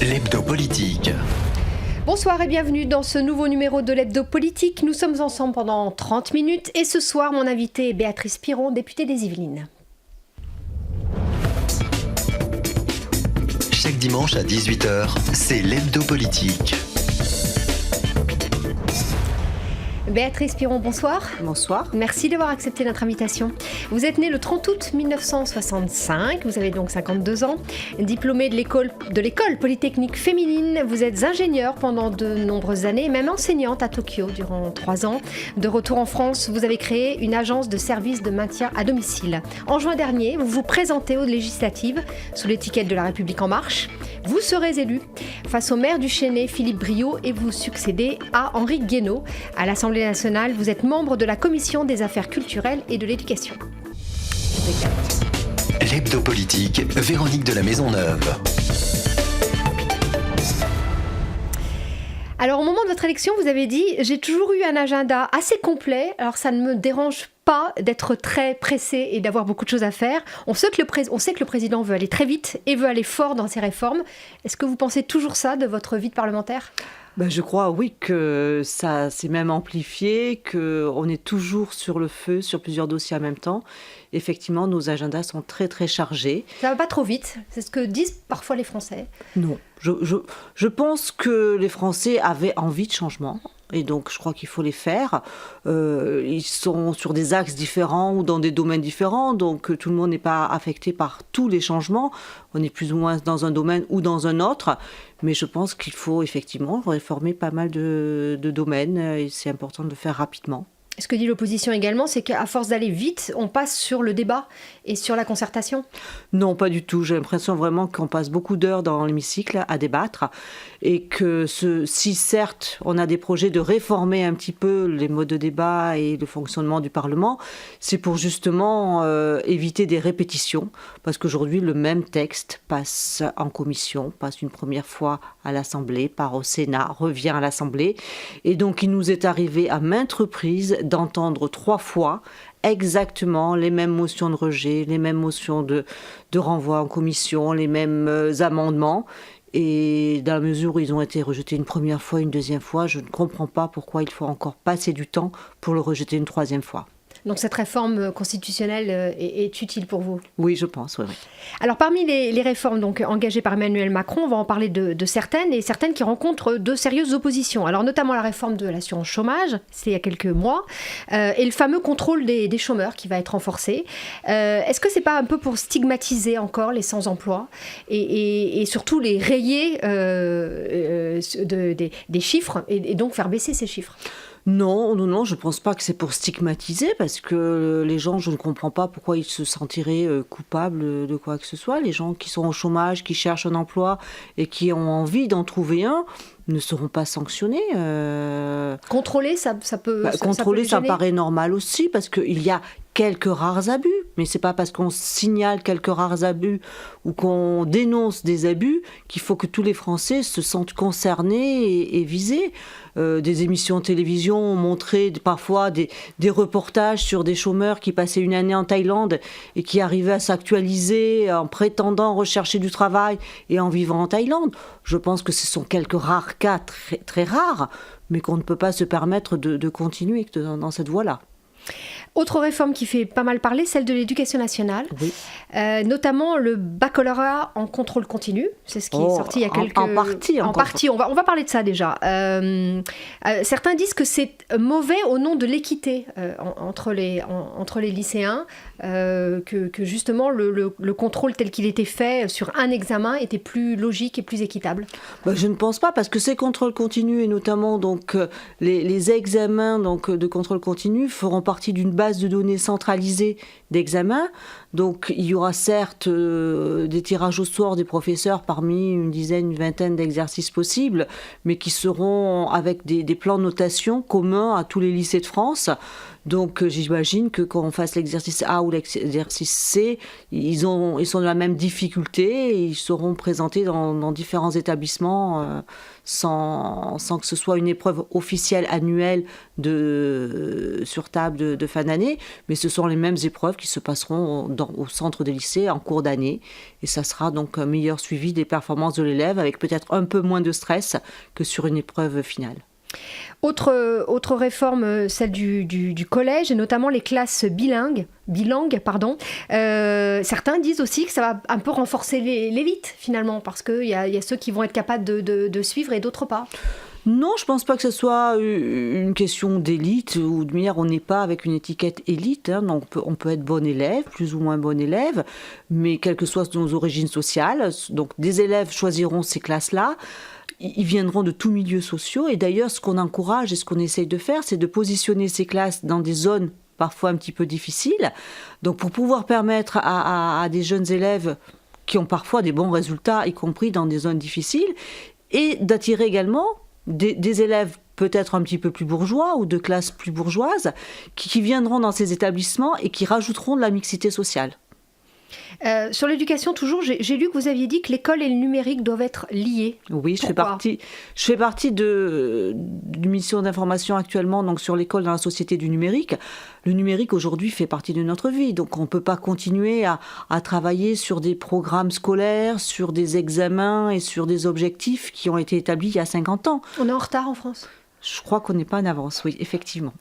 L'hebdo politique. Bonsoir et bienvenue dans ce nouveau numéro de l'hebdo politique. Nous sommes ensemble pendant 30 minutes et ce soir, mon invité est Béatrice Piron, députée des Yvelines. Chaque dimanche à 18h, c'est l'hebdo politique. Béatrice Piron, bonsoir. Bonsoir. Merci d'avoir accepté notre invitation. Vous êtes née le 30 août 1965, vous avez donc 52 ans, diplômée de l'école polytechnique féminine, vous êtes ingénieure pendant de nombreuses années, même enseignante à Tokyo durant 3 ans. De retour en France, vous avez créé une agence de services de maintien à domicile. En juin dernier, vous vous présentez aux législatives sous l'étiquette de La République En Marche. Vous serez élu face au maire du Chesnay, Philippe Briot, et vous succédez à Henri Guénaud. À l'Assemblée nationale, vous êtes membre de la Commission des affaires culturelles et de l'éducation. L'hebdo politique, Véronique de la Maisonneuve. Alors au moment de votre élection, vous avez dit « J'ai toujours eu un agenda assez complet, alors ça ne me dérange pas d'être très pressé et d'avoir beaucoup de choses à faire. On sait que le président veut aller très vite et veut aller fort dans ses réformes. Est-ce que vous pensez toujours ça de votre vie de parlementaire ? Je crois, oui, que ça s'est même amplifié, qu'on est toujours sur le feu, sur plusieurs dossiers en même temps. Effectivement, nos agendas sont très, très chargés. Ça ne va pas trop vite, c'est ce que disent parfois les Français. Non, je pense que les Français avaient envie de changement. Et donc, je crois qu'il faut les faire. Ils sont sur des axes différents ou dans des domaines différents. Donc, tout le monde n'est pas affecté par tous les changements. On est plus ou moins dans un domaine ou dans un autre. Mais je pense qu'il faut effectivement réformer pas mal de domaines. Et c'est important de le faire rapidement. Ce que dit l'opposition également, c'est qu'à force d'aller vite, on passe sur le débat et sur la concertation. Non, pas du tout. J'ai l'impression vraiment qu'on passe beaucoup d'heures dans l'hémicycle à débattre et que si certes on a des projets de réformer un petit peu les modes de débat et le fonctionnement du Parlement, c'est pour justement éviter des répétitions, parce qu'aujourd'hui le même texte passe en commission, passe une première fois à l'Assemblée, part au Sénat, revient à l'Assemblée, et donc il nous est arrivé à maintes reprises d'entendre 3 fois exactement les mêmes motions de rejet, les mêmes motions de renvoi en commission, les mêmes amendements. Et dans la mesure où ils ont été rejetés une première fois, une deuxième fois, je ne comprends pas pourquoi il faut encore passer du temps pour le rejeter une troisième fois. Donc cette réforme constitutionnelle est utile pour vous ? Oui, je pense, oui. Alors parmi les réformes donc, engagées par Emmanuel Macron, on va en parler de certaines, et certaines qui rencontrent de sérieuses oppositions. Alors notamment la réforme de l'assurance chômage, c'est il y a quelques mois, et le fameux contrôle des chômeurs qui va être renforcé. Est-ce que c'est pas un peu pour stigmatiser encore les sans-emploi et surtout les rayer des chiffres et donc faire baisser ces chiffres ? Non, je ne pense pas que c'est pour stigmatiser, parce que les gens, je ne comprends pas pourquoi ils se sentiraient coupables de quoi que ce soit. Les gens qui sont au chômage, qui cherchent un emploi et qui ont envie d'en trouver un, ne seront pas sanctionnés. Contrôler, ça peut... Contrôler, ça me paraît normal aussi, parce qu'il y a quelques rares abus, mais c'est pas parce qu'on signale quelques rares abus ou qu'on dénonce des abus qu'il faut que tous les Français se sentent concernés et visés. Des émissions de télévision ont montré parfois des reportages sur des chômeurs qui passaient une année en Thaïlande et qui arrivaient à s'actualiser en prétendant rechercher du travail et en vivant en Thaïlande. Je pense que ce sont quelques rares cas très, très rares, mais qu'on ne peut pas se permettre de continuer dans cette voie-là. Autre réforme qui fait pas mal parler, celle de l'éducation nationale, oui. Notamment le baccalauréat en contrôle continu, c'est ce qui est sorti il y a quelques... En partie, on va parler de ça déjà. Certains disent que c'est mauvais au nom de l'équité entre les lycéens, que justement le contrôle tel qu'il était fait sur un examen était plus logique et plus équitable. Je ne pense pas, parce que ces contrôles continus et notamment donc, les examens donc, de contrôle continu feront partie d'une base de données centralisée d'examens. Donc il y aura certes des tirages au sort des professeurs parmi une dizaine, une vingtaine d'exercices possibles, mais qui seront avec des plans de notation communs à tous les lycées de France. Donc j'imagine que quand on fasse l'exercice A ou l'exercice C, ils sont de la même difficulté et ils seront présentés dans différents établissements sans que ce soit une épreuve officielle annuelle sur table de fin d'année, mais ce sont les mêmes épreuves qui se passeront au centre des lycées en cours d'année et ça sera donc un meilleur suivi des performances de l'élève avec peut-être un peu moins de stress que sur une épreuve finale. Autre réforme, celle du collège, et notamment les classes bilingues. Certains disent aussi que ça va un peu renforcer l'élite, finalement, parce qu'il y a ceux qui vont être capables de suivre et d'autres pas. Non, je ne pense pas que ce soit une question d'élite, ou de manière, on n'est pas avec une étiquette élite, hein, donc on peut être bon élève, plus ou moins bon élève, mais quelles que soient nos origines sociales, donc des élèves choisiront ces classes-là, ils viendront de tous milieux sociaux, et d'ailleurs ce qu'on encourage et ce qu'on essaye de faire, c'est de positionner ces classes dans des zones parfois un petit peu difficiles, donc pour pouvoir permettre à des jeunes élèves qui ont parfois des bons résultats, y compris dans des zones difficiles, et d'attirer également des élèves peut-être un petit peu plus bourgeois ou de classes plus bourgeoises qui viendront dans ces établissements et qui rajouteront de la mixité sociale. Sur l'éducation, toujours, j'ai lu que vous aviez dit que l'école et le numérique doivent être liés. Oui, je fais partie d'une mission d'information actuellement donc sur l'école dans la société du numérique. Le numérique, aujourd'hui, fait partie de notre vie. Donc, on ne peut pas continuer à travailler sur des programmes scolaires, sur des examens et sur des objectifs qui ont été établis il y a 50 ans. On est en retard en France ? Je crois qu'on n'est pas en avance, oui, effectivement.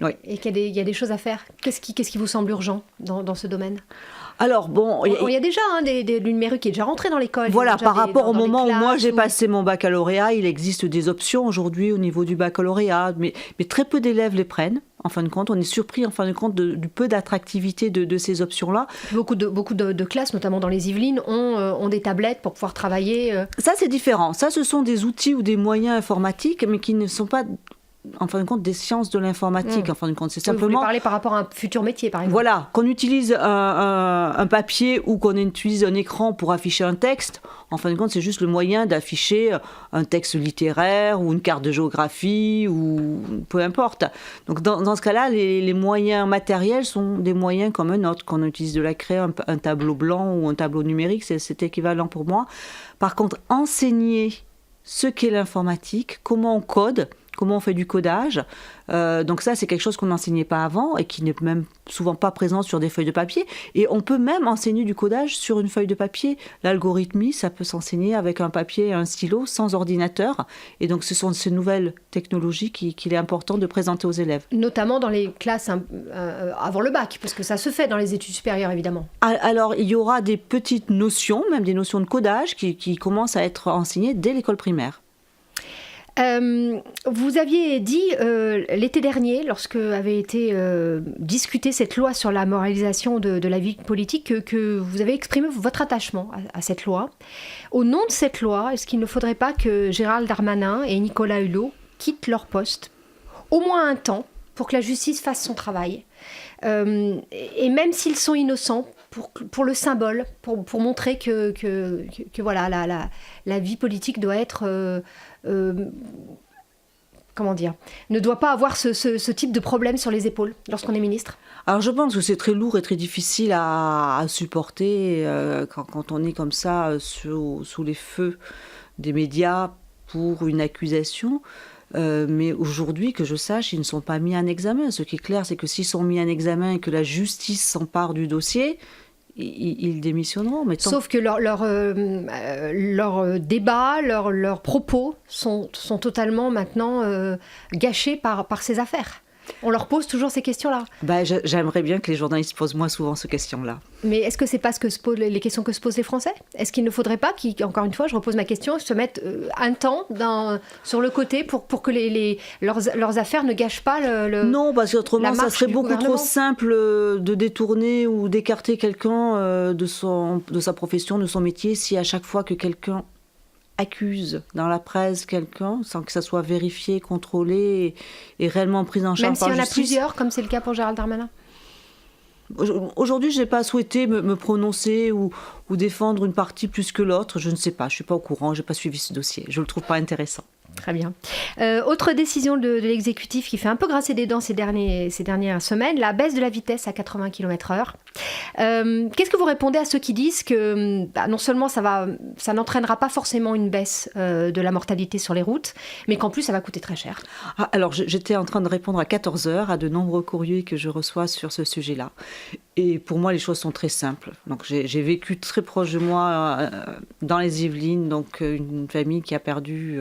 Oui. Et qu'il y a des choses à faire. Qu'est-ce qui vous semble urgent dans ce domaine ? Alors, bon... Il y a déjà le numérique qui est déjà rentré dans l'école. Voilà, par rapport au moment où moi j'ai passé mon baccalauréat, il existe des options aujourd'hui au niveau du baccalauréat, mais très peu d'élèves les prennent. En fin de compte, on est surpris en fin de compte du peu d'attractivité de ces options-là. Beaucoup de classes, notamment dans les Yvelines, ont des tablettes pour pouvoir travailler. Ça, c'est différent. Ça, ce sont des outils ou des moyens informatiques, mais qui ne sont pas... en fin de compte, des sciences de l'informatique. En fin de compte, c'est simplement... Vous voulez parler par rapport à un futur métier, par exemple. Voilà, qu'on utilise un papier ou qu'on utilise un écran pour afficher un texte, en fin de compte, c'est juste le moyen d'afficher un texte littéraire ou une carte de géographie ou peu importe. Donc, dans ce cas-là, les moyens matériels sont des moyens comme un autre, qu'on utilise de la craie, un tableau blanc ou un tableau numérique, c'est équivalent pour moi. Par contre, enseigner ce qu'est l'informatique, comment on code, comment on fait du codage. Donc ça, c'est quelque chose qu'on n'enseignait pas avant et qui n'est même souvent pas présent sur des feuilles de papier. Et on peut même enseigner du codage sur une feuille de papier. L'algorithmie, ça peut s'enseigner avec un papier et un stylo, sans ordinateur. Et donc ce sont ces nouvelles technologies qu'il est important de présenter aux élèves. Notamment dans les classes avant le bac, parce que ça se fait dans les études supérieures, évidemment. Alors, il y aura des petites notions, même des notions de codage, qui commencent à être enseignées dès l'école primaire. Vous aviez dit l'été dernier, lorsque avait été discutée cette loi sur la moralisation de la vie politique, que vous avez exprimé votre attachement à cette loi. Au nom de cette loi, est-ce qu'il ne faudrait pas que Gérald Darmanin et Nicolas Hulot quittent leur poste, au moins un temps, pour que la justice fasse son travail, et même s'ils sont innocents, pour le symbole, pour montrer que voilà, la vie politique doit être... comment dire, ne doit pas avoir ce type de problème sur les épaules lorsqu'on est ministre? Alors je pense que c'est très lourd et très difficile à supporter quand on est comme ça sous les feux des médias pour une accusation. Mais aujourd'hui, que je sache, ils ne sont pas mis en examen. Ce qui est clair, c'est que s'ils sont mis en examen et que la justice s'empare du dossier, ils démissionneront. Mais sauf que leur débat, leurs propos sont totalement maintenant gâchés par ces affaires. On leur pose toujours ces questions-là. J'aimerais bien que les journalistes posent moins souvent ces questions-là. Mais est-ce que c'est pas les questions que se posent les Français? Est-ce qu'il ne faudrait pas encore une fois, je repose ma question, se mettre un temps sur le côté pour que leurs affaires ne gâchent pas Non, parce qu'autrement, ça serait beaucoup trop simple de détourner ou d'écarter quelqu'un de sa profession, de son métier, si à chaque fois que quelqu'un accuse dans la presse quelqu'un, sans que ça soit vérifié, contrôlé et réellement pris en charge par la justice. Même s'il y en a plusieurs, comme c'est le cas pour Gérald Darmanin? Aujourd'hui, je n'ai pas souhaité me prononcer ou défendre une partie plus que l'autre. Je ne sais pas, je ne suis pas au courant, je n'ai pas suivi ce dossier. Je ne le trouve pas intéressant. Très bien. Autre décision de l'exécutif qui fait un peu grincer des dents ces dernières semaines, la baisse de la vitesse à 80 km/h. Qu'est-ce que vous répondez à ceux qui disent que non seulement ça n'entraînera pas forcément une baisse de la mortalité sur les routes, mais qu'en plus ça va coûter très cher? Alors j'étais en train de répondre à 14 heures à de nombreux courriers que je reçois sur ce sujet-là. Et pour moi, les choses sont très simples. Donc j'ai vécu très proche de moi dans les Yvelines, donc une famille qui a perdu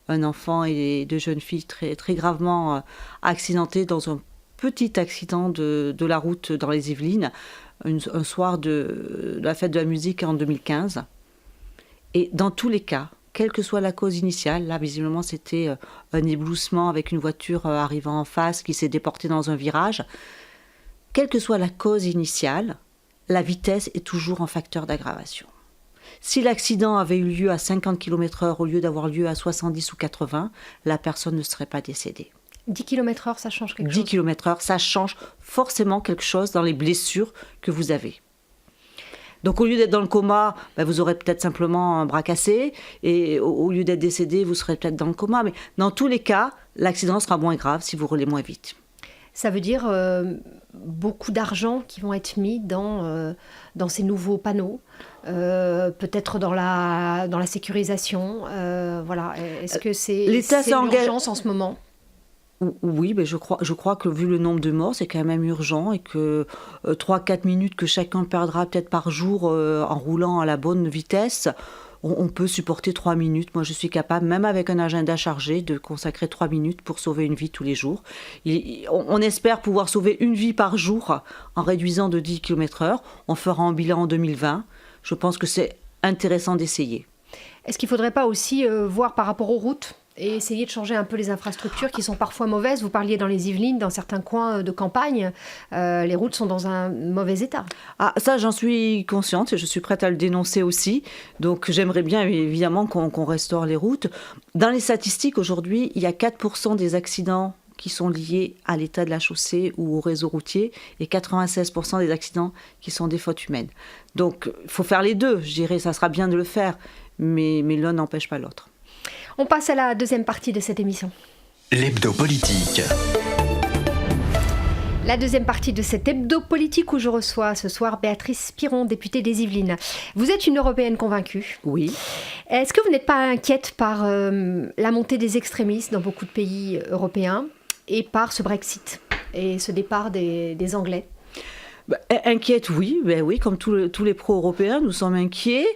un enfant et deux jeunes filles très, très gravement accidentées dans un petit accident de la route dans les Yvelines, un soir de la fête de la musique en 2015. Et dans tous les cas, quelle que soit la cause initiale, là visiblement c'était un éblouissement avec une voiture arrivant en face qui s'est déportée dans un virage, quelle que soit la cause initiale, la vitesse est toujours un facteur d'aggravation. Si l'accident avait eu lieu à 50 km/h au lieu d'avoir lieu à 70 ou 80, la personne ne serait pas décédée. 10 km/h, ça change quelque chose? 10 km/h, ça change forcément quelque chose dans les blessures que vous avez. Donc au lieu d'être dans le coma, vous aurez peut-être simplement un bras cassé, et au lieu d'être décédé, vous serez peut-être dans le coma. Mais dans tous les cas, l'accident sera moins grave si vous roulez moins vite. Ça veut dire beaucoup d'argent qui vont être mis dans ces nouveaux panneaux, peut-être dans la sécurisation. Voilà. Est-ce que c'est l'urgence en ce moment? Oui, mais je crois que vu le nombre de morts, c'est quand même urgent et que 3-4 minutes que chacun perdra peut-être par jour en roulant à la bonne vitesse, on peut supporter 3 minutes. Moi, je suis capable, même avec un agenda chargé, de consacrer 3 minutes pour sauver une vie tous les jours. On espère pouvoir sauver une vie par jour en réduisant de 10 km/h. On fera un bilan en 2020. Je pense que c'est intéressant d'essayer. Est-ce qu'il ne faudrait pas aussi voir par rapport aux routes et essayer de changer un peu les infrastructures qui sont parfois mauvaises? Vous parliez dans les Yvelines, dans certains coins de campagne, les routes sont dans un mauvais état. Ah, ça, j'en suis consciente et je suis prête à le dénoncer aussi. Donc, j'aimerais bien évidemment qu'on restaure les routes. Dans les statistiques, aujourd'hui, il y a 4% des accidents qui sont liés à l'état de la chaussée ou au réseau routier et 96% des accidents qui sont des fautes humaines. Donc, il faut faire les deux. Je dirais, ça sera bien de le faire, mais l'un n'empêche pas l'autre. On passe à la deuxième partie de cette émission. L'hebdo politique. La deuxième partie de cet hebdo politique où je reçois ce soir Béatrice Piron, députée des Yvelines. Vous êtes une Européenne convaincue. Oui. Est-ce que vous n'êtes pas inquiète par la montée des extrémistes dans beaucoup de pays européens et par ce Brexit et ce départ des Anglais? Inquiète, oui. Oui, comme tous les pro-européens, nous sommes inquiets.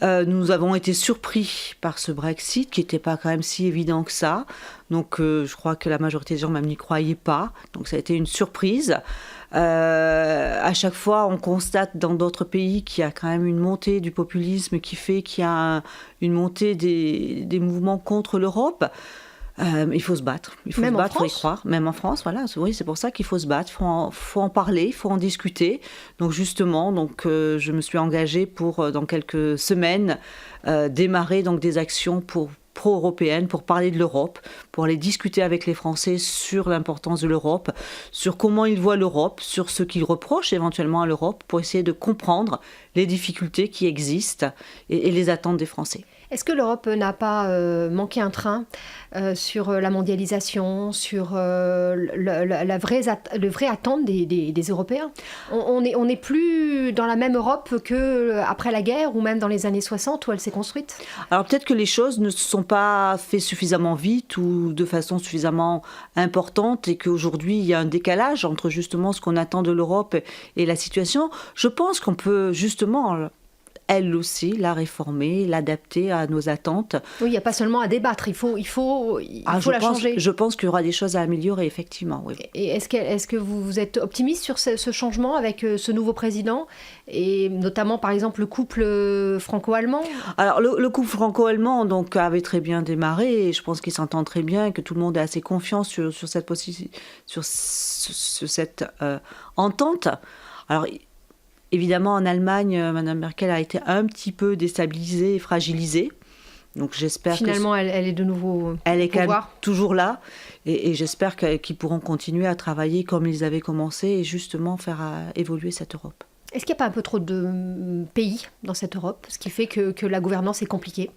Nous avons été surpris par ce Brexit qui n'était pas quand même si évident que ça. Donc je crois que la majorité des gens même n'y croyaient pas. Donc ça a été une surprise. À chaque fois, on constate dans d'autres pays qu'il y a quand même une montée du populisme qui fait qu'il y a une montée des mouvements contre l'Europe. Il faut se battre. Il faut se battre, il faut y croire. Même en France, voilà. Oui, c'est pour ça qu'il faut se battre. Il faut en parler, il faut en discuter. Donc justement, je me suis engagée pour, dans quelques semaines, démarrer des actions pro-européennes pour parler de l'Europe, pour aller discuter avec les Français sur l'importance de l'Europe, sur comment ils voient l'Europe, sur ce qu'ils reprochent éventuellement à l'Europe, pour essayer de comprendre les difficultés qui existent et les attentes des Français. Est-ce que l'Europe n'a pas manqué un train sur la mondialisation, sur le vrai attente des Européens? On n'est plus dans la même Europe qu'après la guerre ou même dans les années 60 où elle s'est construite? Alors peut-être que les choses ne se sont pas faites suffisamment vite ou de façon suffisamment importante et qu'aujourd'hui il y a un décalage entre justement ce qu'on attend de l'Europe et la situation. Je pense qu'on peut justement elle aussi, la réformer, l'adapter à nos attentes. Oui, il n'y a pas seulement à débattre, il faut la changer. Je pense qu'il y aura des choses à améliorer, effectivement. Oui. Et est-ce que vous êtes optimiste sur ce changement avec ce nouveau président, et notamment, par exemple, le couple franco-allemand? Alors, le couple franco-allemand avait très bien démarré, et je pense qu'il s'entend très bien, et que tout le monde est assez confiant sur cette entente. Alors, évidemment, en Allemagne, Mme Merkel a été un petit peu déstabilisée et fragilisée. Donc j'espère finalement, elle est de nouveau elle est quand même toujours là. Et j'espère qu'ils pourront continuer à travailler comme ils avaient commencé et justement faire évoluer cette Europe. Est-ce qu'il n'y a pas un peu trop de pays dans cette Europe, ce qui fait que la gouvernance est compliquée?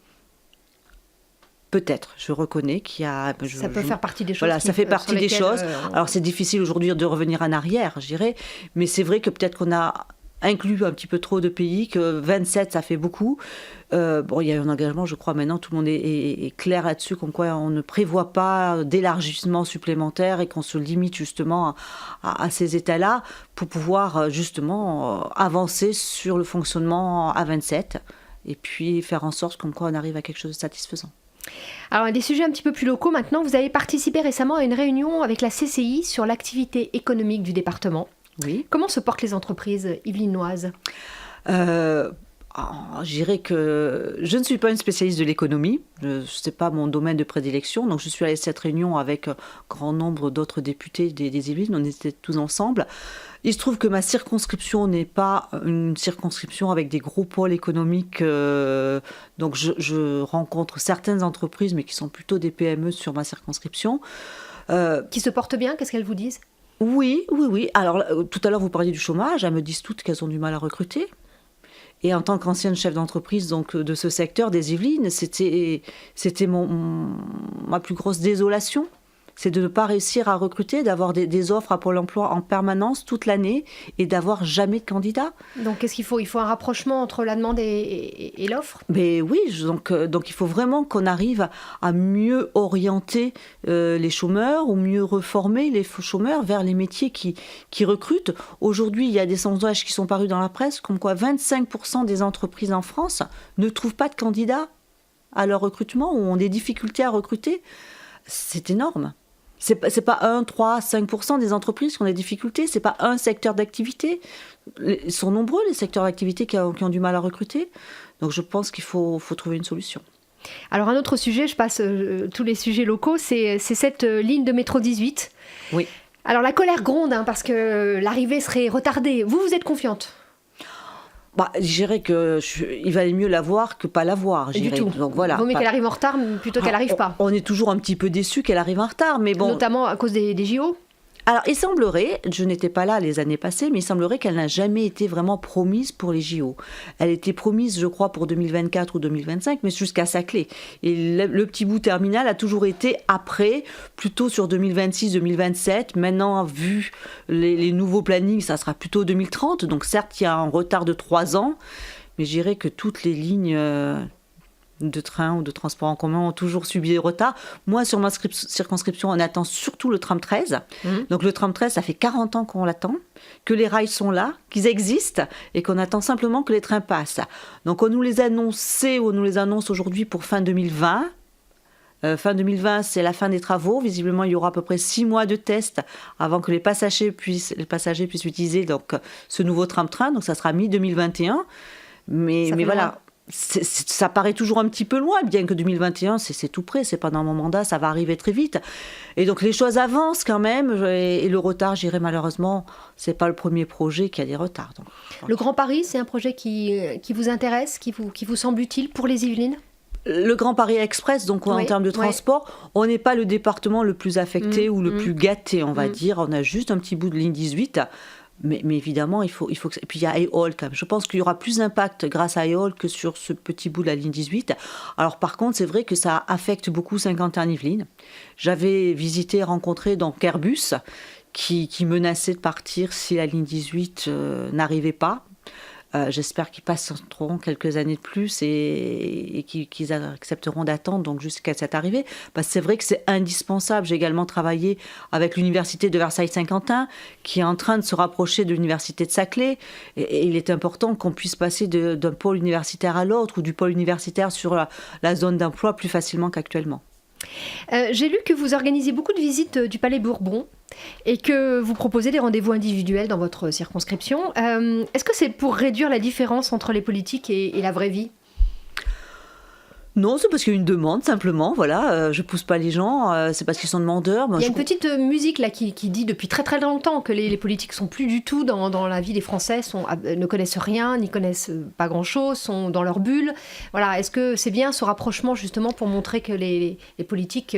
Peut-être, je reconnais qu'il y a... Ça peut faire partie des choses. Voilà, ça fait partie des choses. Alors c'est difficile aujourd'hui de revenir en arrière, je dirais, mais c'est vrai que peut-être qu'on a inclus un petit peu trop de pays, que 27 ça fait beaucoup. Il y a un engagement, je crois maintenant, tout le monde est clair là-dessus, comme quoi on ne prévoit pas d'élargissement supplémentaire et qu'on se limite justement à ces États-là pour pouvoir justement avancer sur le fonctionnement à 27 et puis faire en sorte comme quoi on arrive à quelque chose de satisfaisant. Alors, des sujets un petit peu plus locaux maintenant. Vous avez participé récemment à une réunion avec la CCI sur l'activité économique du département. Oui. Comment se portent les entreprises yvelinoises ? Je dirais que je ne suis pas une spécialiste de l'économie, ce n'est pas mon domaine de prédilection, donc je suis allée à cette réunion avec un grand nombre d'autres députés des Yvelines, on était tous ensemble. Il se trouve que ma circonscription n'est pas une circonscription avec des gros pôles économiques, donc je rencontre certaines entreprises, mais qui sont plutôt des PME sur ma circonscription. Qui se portent bien, qu'est-ce qu'elles vous disent ? Oui. Alors, tout à l'heure, vous parliez du chômage, elles me disent toutes qu'elles ont du mal à recruter. Et en tant qu'ancienne chef d'entreprise donc, de ce secteur des Yvelines, c'était ma plus grosse désolation. C'est de ne pas réussir à recruter, d'avoir des offres à Pôle emploi en permanence toute l'année et d'avoir jamais de candidats. Donc qu'est-ce qu'il faut ? Il faut un rapprochement entre la demande et l'offre ? Mais oui, donc il faut vraiment qu'on arrive à mieux orienter les chômeurs ou mieux reformer les chômeurs vers les métiers qui recrutent. Aujourd'hui, il y a des sondages qui sont parus dans la presse, comme quoi 25% des entreprises en France ne trouvent pas de candidats à leur recrutement ou ont des difficultés à recruter. C'est énorme. C'est pas 1, 3, 5% des entreprises qui ont des difficultés, c'est pas un secteur d'activité. Ils sont nombreux, les secteurs d'activité qui ont du mal à recruter. Donc je pense qu'il faut trouver une solution. Alors un autre sujet, je passe tous les sujets locaux, c'est cette ligne de métro 18. Oui. Alors la colère gronde parce que l'arrivée serait retardée. Vous êtes confiante ? Je dirais qu'il valait mieux l'avoir que pas l'avoir. Du tout. Donc voilà. Vaut mieux qu'elle arrive en retard plutôt qu'elle n'arrive pas. On est toujours un petit peu déçus qu'elle arrive en retard, mais bon. Notamment à cause des JO. Alors, il semblerait, je n'étais pas là les années passées, mais il semblerait qu'elle n'a jamais été vraiment promise pour les JO. Elle était promise, je crois, pour 2024 ou 2025, mais jusqu'à Saclay. Et le petit bout terminal a toujours été après, plutôt sur 2026-2027. Maintenant, vu les nouveaux plannings, ça sera plutôt 2030. Donc, certes, il y a un retard de 3 ans, mais je dirais que toutes les lignes de train ou de transport en commun ont toujours subi des retards. Moi, sur ma circonscription, on attend surtout le tram 13. Donc le tram 13, ça fait 40 ans qu'on l'attend, que les rails sont là, qu'ils existent et qu'on attend simplement que les trains passent. Donc on nous les annonçait, ou on nous les annonce aujourd'hui pour fin 2020. Fin 2020, c'est la fin des travaux. Visiblement, il y aura à peu près 6 mois de tests avant que les passagers puissent utiliser donc, ce nouveau tram-train. Donc ça sera mi-2021. Mais voilà. Ça paraît toujours un petit peu loin, bien que 2021, c'est tout près, c'est pas dans mon mandat, ça va arriver très vite. Et donc les choses avancent quand même, et le retard, j'irai malheureusement, c'est pas le premier projet qui a des retards. Donc, voilà. Le Grand Paris, c'est un projet qui vous intéresse, qui vous semble utile pour les Yvelines ? Le Grand Paris Express, donc en termes de transport, on n'est pas le département le plus affecté ou le plus gâté, on va dire. On a juste un petit bout de ligne 18. Mais évidemment, il faut que... Et puis il y a Eole quand même. Je pense qu'il y aura plus d'impact grâce à Eole que sur ce petit bout de la ligne 18. Alors par contre, c'est vrai que ça affecte beaucoup Saint-Quentin-Yvelines. J'avais visité et rencontré donc Airbus qui menaçait de partir si la ligne 18 n'arrivait pas. J'espère qu'ils passeront quelques années de plus et qu'ils accepteront d'attendre donc jusqu'à cette arrivée. Parce que c'est vrai que c'est indispensable. J'ai également travaillé avec l'université de Versailles-Saint-Quentin qui est en train de se rapprocher de l'université de Saclay. Et il est important qu'on puisse passer d'un pôle universitaire à l'autre ou du pôle universitaire sur la zone d'emploi plus facilement qu'actuellement. J'ai lu que vous organisiez beaucoup de visites du Palais Bourbon et que vous proposez des rendez-vous individuels dans votre circonscription. Est-ce que c'est pour réduire la différence entre les politiques et la vraie vie ? Non, c'est parce qu'il y a une demande, simplement. Voilà, je pousse pas les gens, c'est parce qu'ils sont demandeurs. Il y a une petite musique là qui dit depuis très très longtemps que les politiques sont plus du tout dans la vie des Français, ne connaissent rien, n'y connaissent pas grand-chose, sont dans leur bulle. Voilà, est-ce que c'est bien ce rapprochement justement pour montrer que les politiques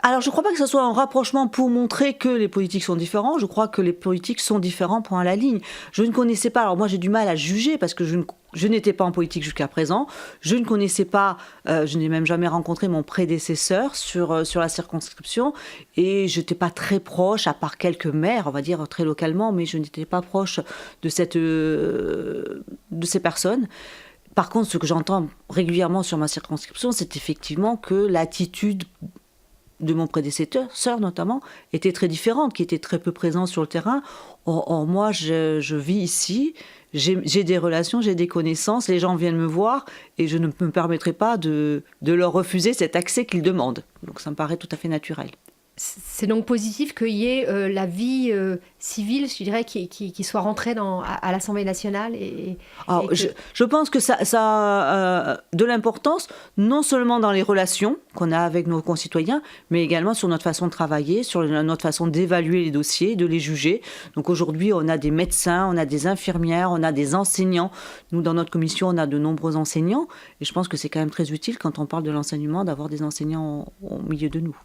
Alors, je ne crois pas que ce soit un rapprochement pour montrer que les politiques sont différents. Je crois que les politiques sont différents, point à la ligne. Je ne connaissais pas, alors moi j'ai du mal à juger parce que je n'étais pas en politique jusqu'à présent. Je ne connaissais pas, je n'ai même jamais rencontré mon prédécesseur sur la circonscription. Et je n'étais pas très proche, à part quelques maires, on va dire très localement, mais je n'étais pas proche de ces personnes. Par contre, ce que j'entends régulièrement sur ma circonscription, c'est effectivement que l'attitude de mon prédécesseur notamment, était très différente, qui était très peu présent sur le terrain. Or moi, je vis ici, j'ai des relations, j'ai des connaissances, les gens viennent me voir et je ne me permettrai pas de leur refuser cet accès qu'ils demandent. Donc ça me paraît tout à fait naturel. C'est donc positif qu'il y ait la vie civile, je dirais, qui soit rentrée à l'Assemblée nationale. Je pense que ça a de l'importance, non seulement dans les relations qu'on a avec nos concitoyens, mais également sur notre façon de travailler, sur notre façon d'évaluer les dossiers, de les juger. Donc aujourd'hui, on a des médecins, on a des infirmières, on a des enseignants. Nous, dans notre commission, on a de nombreux enseignants. Et je pense que c'est quand même très utile, quand on parle de l'enseignement, d'avoir des enseignants au milieu de nous.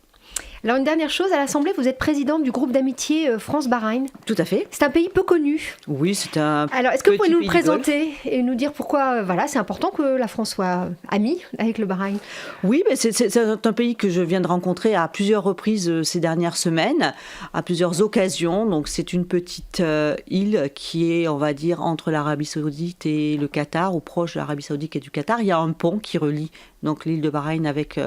Alors une dernière chose, à l'Assemblée, vous êtes présidente du groupe d'amitié France-Bahreïn. Tout à fait. C'est un pays peu connu. Oui, c'est un Alors, est-ce que vous pouvez nous le présenter et nous dire pourquoi c'est important que la France soit amie avec le Bahreïn? Oui, mais c'est un pays que je viens de rencontrer à plusieurs reprises ces dernières semaines, à plusieurs occasions. Donc c'est une petite île qui est, on va dire, entre l'Arabie Saoudite et le Qatar, ou proche de l'Arabie Saoudite et du Qatar. Il y a un pont qui relie donc l'île de Bahreïn avec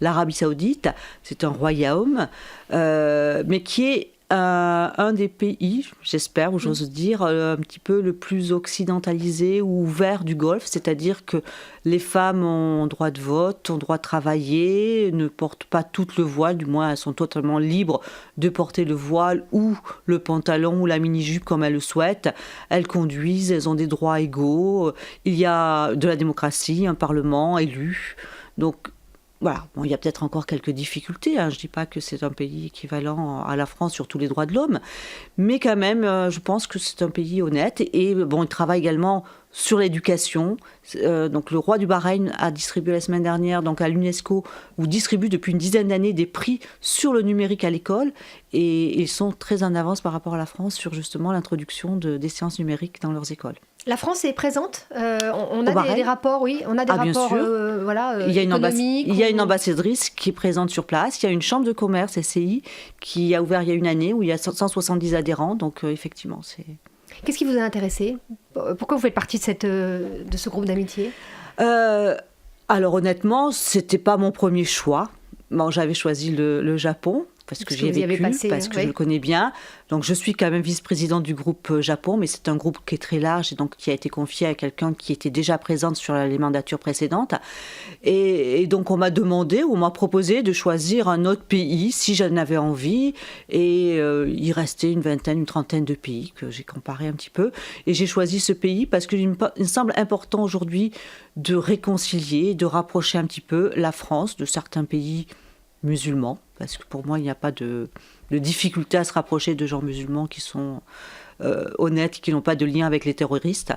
l'Arabie Saoudite. C'est un royaume, mais qui est un des pays, j'espère, ou j'ose dire, un petit peu le plus occidentalisé ou ouvert du Golfe, c'est-à-dire que les femmes ont droit de vote, ont droit de travailler, ne portent pas toutes le voile, du moins elles sont totalement libres de porter le voile ou le pantalon ou la mini-jupe comme elles le souhaitent. Elles conduisent, elles ont des droits égaux, il y a de la démocratie, un parlement élu, donc voilà, bon, il y a peut-être encore quelques difficultés, je ne dis pas que c'est un pays équivalent à la France sur tous les droits de l'homme, mais quand même, je pense que c'est un pays honnête. Et bon, il travaille également sur l'éducation. Donc le roi du Bahreïn a distribué la semaine dernière donc à l'UNESCO, ou distribue depuis une dizaine d'années des prix sur le numérique à l'école, et ils sont très en avance par rapport à la France sur justement l'introduction des sciences numériques dans leurs écoles. La France est présente. On a des rapports, oui. On a des rapports, économiques. Il y a une ambassadrice qui est présente sur place. Il y a une chambre de commerce SCI qui a ouvert il y a une année, où il y a 170 adhérents. Donc effectivement, c'est. Qu'est-ce qui vous a intéressé? Pourquoi vous faites partie de ce groupe d'amitié? Alors honnêtement, c'était pas mon premier choix. Bon, j'avais choisi le Japon, parce que j'y ai vécu, parce que je le connais bien. Donc je suis quand même vice-présidente du groupe Japon, mais c'est un groupe qui est très large et donc qui a été confié à quelqu'un qui était déjà présente sur les mandatures précédentes. Et donc on m'a demandé, ou on m'a proposé de choisir un autre pays si j'en avais envie. Et il restait une trentaine de pays que j'ai comparé un petit peu. Et j'ai choisi ce pays parce qu'il me semble important aujourd'hui de réconcilier, de rapprocher un petit peu la France de certains pays musulmans, parce que pour moi, il n'y a pas de difficulté à se rapprocher de gens musulmans qui sont honnêtes, qui n'ont pas de lien avec les terroristes,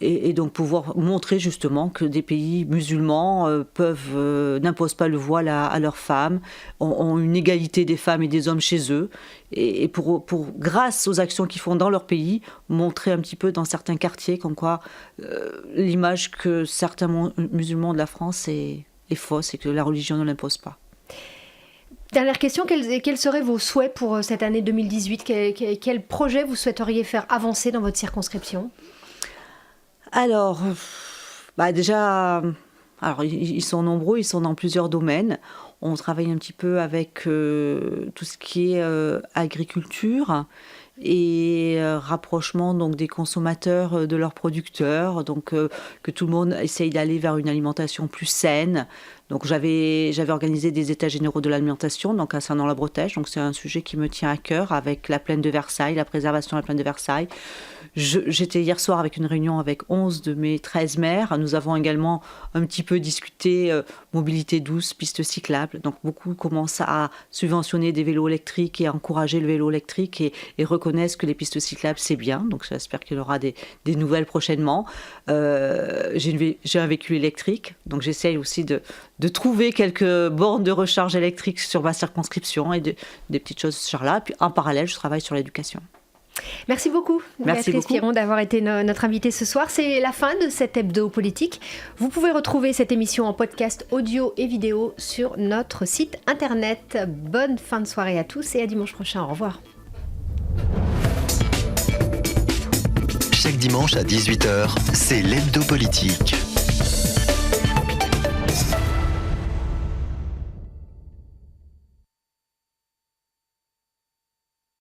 et donc pouvoir montrer justement que des pays musulmans n'imposent pas le voile à leurs femmes, ont une égalité des femmes et des hommes chez eux, et pour grâce aux actions qu'ils font dans leur pays, montrer un petit peu dans certains quartiers comme quoi l'image que certains musulmans de la France est fausse et que la religion ne l'impose pas. Dernière question, quels seraient vos souhaits pour cette année 2018 ? Quel projet vous souhaiteriez faire avancer dans votre circonscription ? Alors, déjà, ils sont nombreux, ils sont dans plusieurs domaines. On travaille un petit peu avec tout ce qui est agriculture et rapprochement donc des consommateurs de leurs producteurs, donc que tout le monde essaye d'aller vers une alimentation plus saine. Donc j'avais organisé des états généraux de l'alimentation donc à Saint-Nom-la-Bretèche, donc c'est un sujet qui me tient à cœur, avec la plaine de Versailles, la préservation de la plaine de Versailles. J'étais hier soir avec une réunion avec 11 de mes 13 maires. Nous avons également un petit peu discuté mobilité douce, pistes cyclables. Donc beaucoup commencent à subventionner des vélos électriques et à encourager le vélo électrique et reconnaissent que les pistes cyclables c'est bien. Donc j'espère qu'il y aura des nouvelles prochainement. J'ai un véhicule électrique, donc j'essaye aussi de de trouver quelques bornes de recharge électrique sur ma circonscription et des petites choses sur là. Puis en parallèle, je travaille sur l'éducation. Merci beaucoup, Merci Béatrice Piron, d'avoir été notre invitée ce soir. C'est la fin de cet hebdo politique. Vous pouvez retrouver cette émission en podcast audio et vidéo sur notre site internet. Bonne fin de soirée à tous et à dimanche prochain. Au revoir. Chaque dimanche à 18h, c'est l'hebdo politique.